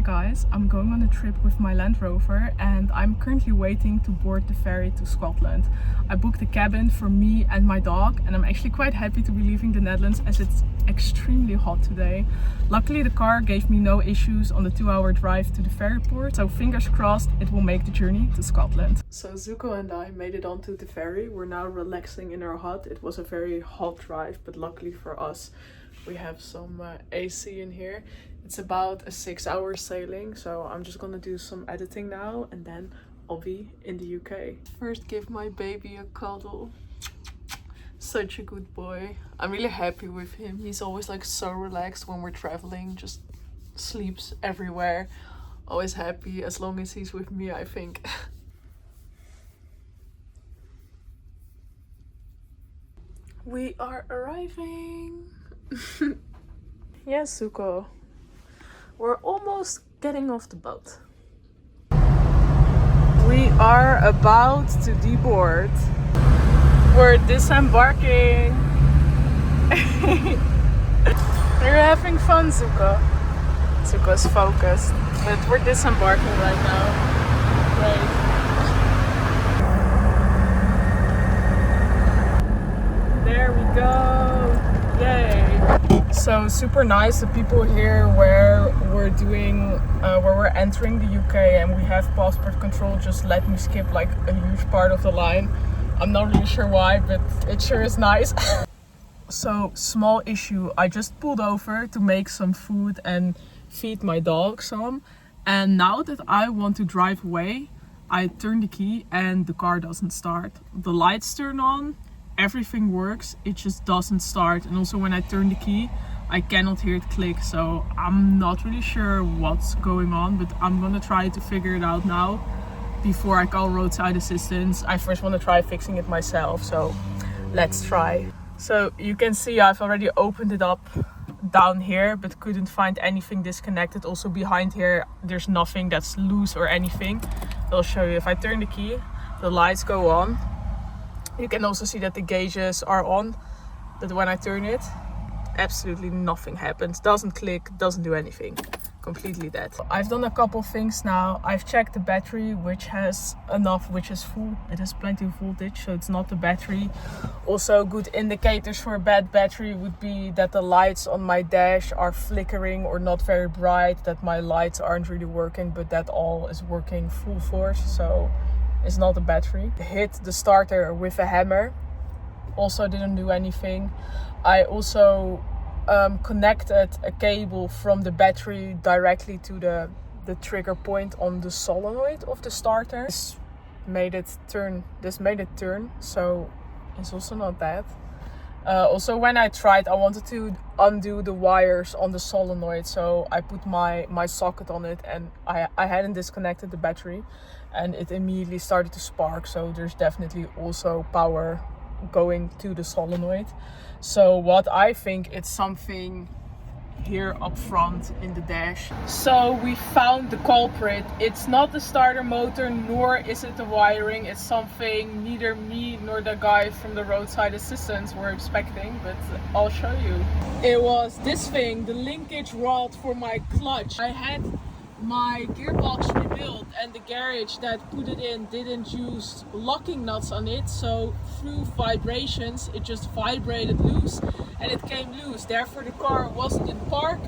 guys, I'm going on a trip with my Land Rover and I'm currently waiting to board the ferry to Scotland. I booked a cabin for me and my dog and I'm actually quite happy to be leaving the Netherlands as it's extremely hot today. Luckily the car gave me no issues on the 2-hour drive to the ferry port, so fingers crossed it will make the journey to Scotland. So Zuko and I made it onto the ferry. We're now relaxing in our hut. It was a very hot drive, but luckily for us we have some AC in here. It's about a 6-hour sailing, so I'm just gonna do some editing now and then I'll be in the UK. First give my baby a cuddle. Such a good boy. I'm really happy with him. He's always like so relaxed when we're traveling, just sleeps everywhere. Always happy as long as he's with me, I think. We are arriving. Yes, Zuko. We're almost getting off the boat. We are about to deboard. We're disembarking. We're having fun, Zuko. Zuko's focused, but we're disembarking right now. Great. There we go. Yay. So super nice. The people here where we're entering the UK and we have passport control just let me skip like a huge part of the line. I'm not really sure why, but it sure is nice. So small issue. I just pulled over to make some food and feed my dog some. And now that I want to drive away, I turn the key and the car doesn't start. The lights turn on, everything works, it just doesn't start. And also when I turn the key, I cannot hear it click. So I'm not really sure what's going on, but I'm gonna try to figure it out now before I call roadside assistance. I first want to try fixing it myself, so let's try. So you can see I've already opened it up down here, but couldn't find anything disconnected. Also behind here, there's nothing that's loose or anything. I'll show you. If I turn the key, the lights go on. You can also see that the gauges are on, but when I turn it, absolutely nothing happens. Doesn't click, doesn't do anything. Completely dead. I've done a couple things now. I've checked the battery, which has enough, which is full. It has plenty of voltage, so it's not the battery. Also, good indicators for a bad battery would be that the lights on my dash are flickering or not very bright, that my lights aren't really working, but that all is working full force, so it's not a battery. Hit the starter with a hammer, also didn't do anything. I also connected a cable from the battery directly to the trigger point on the solenoid of the starter. This made it turn, so it's also not bad. Also when I tried, I wanted to undo the wires on the solenoid, so I put my socket on it and I hadn't disconnected the battery and it immediately started to spark, so there's definitely also power going to the solenoid. So what I think, it's something here up front in the dash. So we found the culprit. It's not the starter motor, nor is it the wiring. It's something neither me nor the guy from the roadside assistance were expecting, but I'll show you. It was this thing, the linkage rod for my clutch. I had my gearbox rebuilt and the garage that put it in didn't use locking nuts on it, so through vibrations it just vibrated loose and it came loose. Therefore the car wasn't in park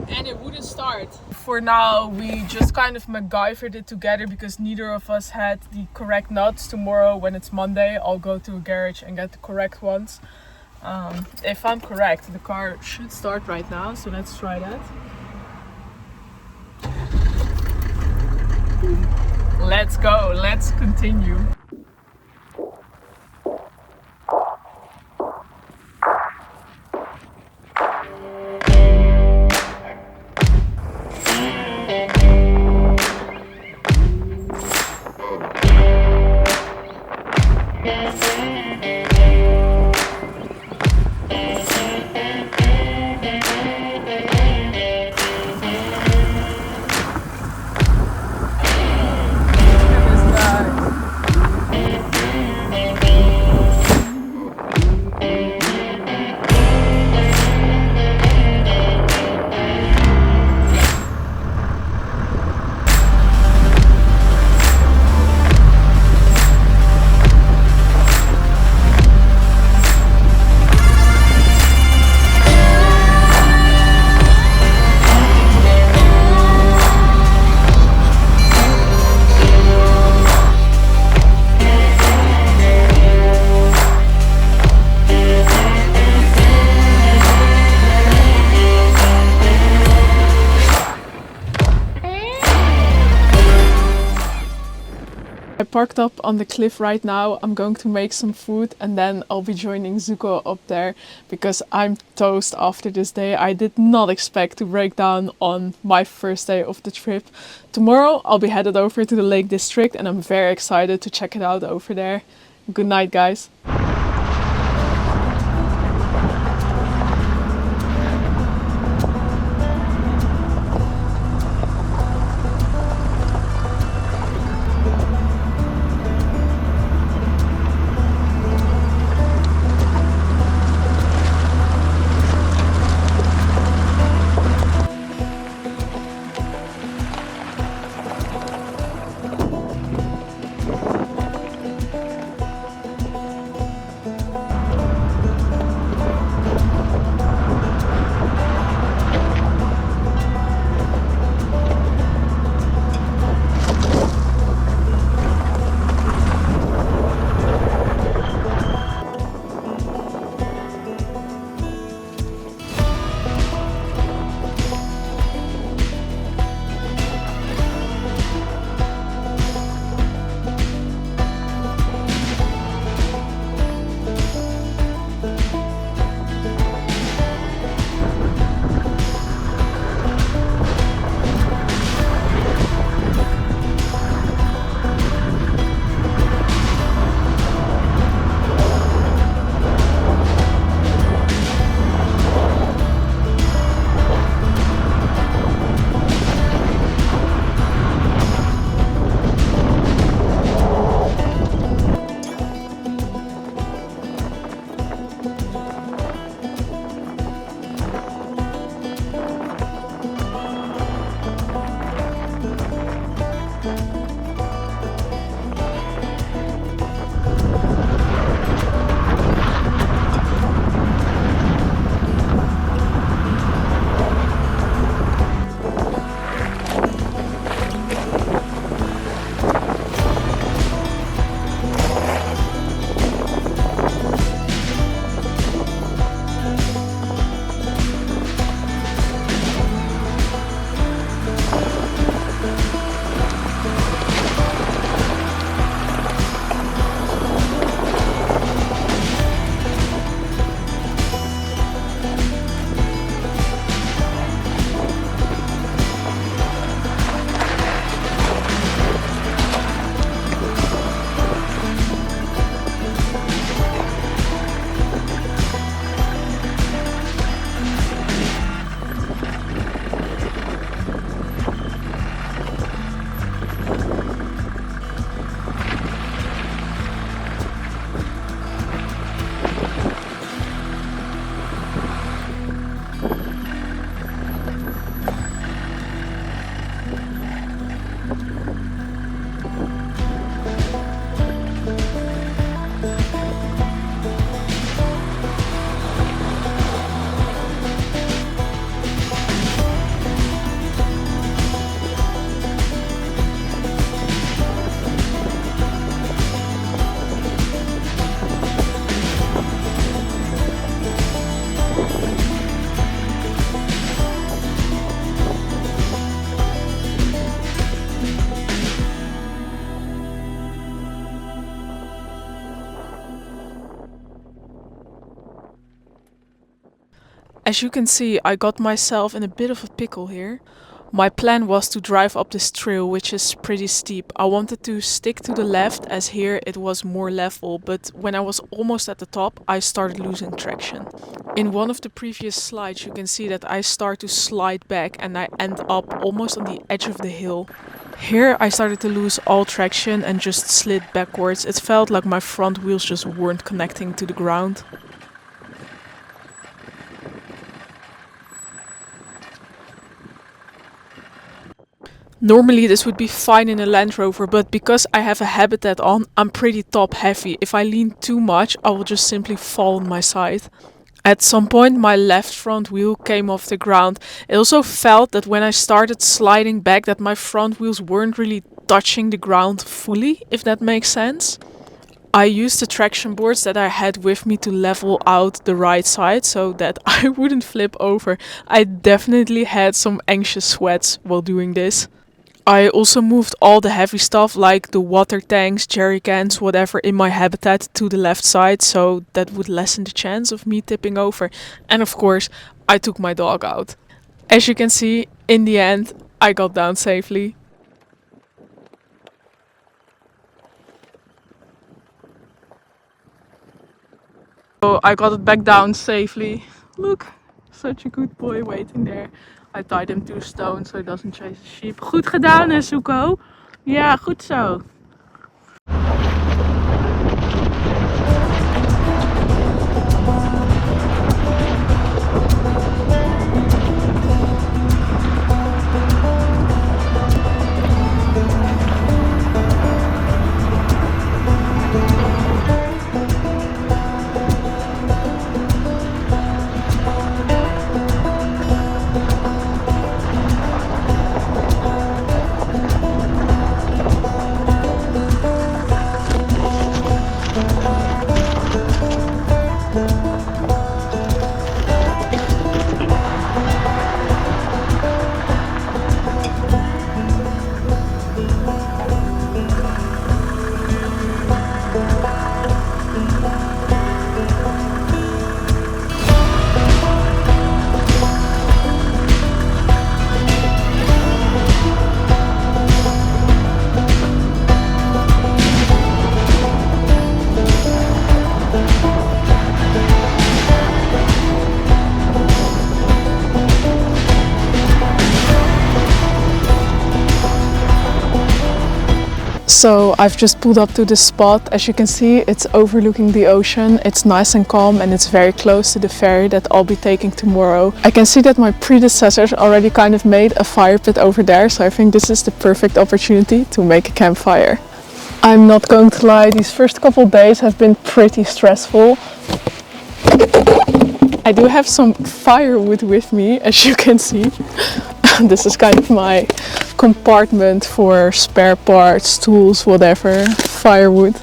and it wouldn't start. For now we just kind of MacGyvered it together because neither of us had the correct nuts. Tomorrow when it's Monday I'll go to a garage and get the correct ones. If I'm correct, the car should start right now, so let's try that. Let's go, let's continue. I parked up on the cliff right now. I'm going to make some food and then I'll be joining Zuko up there because I'm toast after this day. I did not expect to break down on my first day of the trip. Tomorrow I'll be headed over to the Lake District and I'm very excited to check it out over there. Good night, guys. As you can see, I got myself in a bit of a pickle here. My plan was to drive up this trail, which is pretty steep. I wanted to stick to the left as here it was more level, but when I was almost at the top, I started losing traction. In one of the previous slides, you can see that I start to slide back and I end up almost on the edge of the hill. Here I started to lose all traction and just slid backwards. It felt like my front wheels just weren't connecting to the ground. Normally this would be fine in a Landrover, but because I have a habitat on, I'm pretty top heavy. If I lean too much, I will just simply fall on my side. At some point my left front wheel came off the ground. It also felt that when I started sliding back that my front wheels weren't really touching the ground fully, if that makes sense. I used the traction boards that I had with me to level out the right side so that I wouldn't flip over. I definitely had some anxious sweats while doing this. I also moved all the heavy stuff like the water tanks, jerry cans, whatever in my habitat to the left side so that would lessen the chance of me tipping over. And of course, I took my dog out. As you can see, in the end, I got down safely. So I got it back down safely. Look, such a good boy waiting there. I tied him to a stone so he doesn't chase the sheep. Goed gedaan, hè, Suko? Ja, goed zo. So I've just pulled up to this spot. As you can see, it's overlooking the ocean. It's nice and calm and it's very close to the ferry that I'll be taking tomorrow. I can see that my predecessors already kind of made a fire pit over there, so I think this is the perfect opportunity to make a campfire. I'm not going to lie, these first couple days have been pretty stressful. I do have some firewood with me, as you can see. This is kind of my compartment for spare parts, tools, whatever, firewood.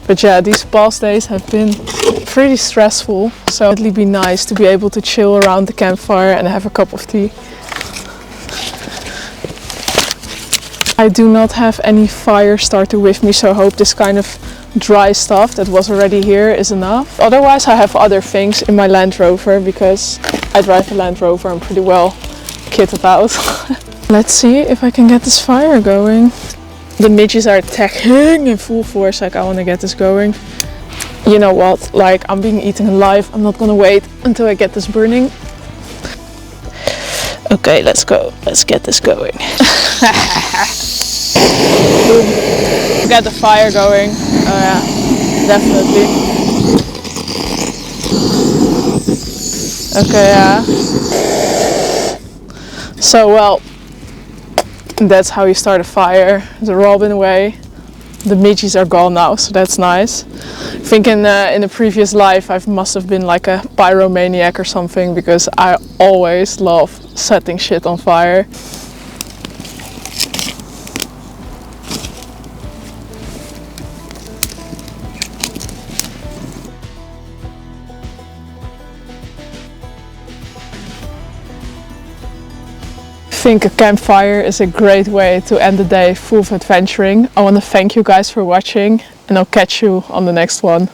But yeah, these past days have been pretty stressful, so it'd be nice to be able to chill around the campfire and have a cup of tea. I do not have any fire starter with me, so I hope this kind of dry stuff that was already here is enough. Otherwise I have other things in my Land Rover because I drive a Land Rover. I'm pretty well kitted out. Let's see if I can get this fire going. The midges are attacking in full force, like I want to get this going. You know what, like I'm being eaten alive. I'm not gonna wait until I get this burning. Okay, let's go. Let's get this going. Get the fire going. Oh yeah, definitely. Okay, yeah. So well, that's how you start a fire. The robin away. The midges are gone now, so that's nice. I think in a previous life I must have been like a pyromaniac or something, because I always love setting shit on fire. I think a campfire is a great way to end the day full of adventuring. I want to thank you guys for watching and I'll catch you on the next one.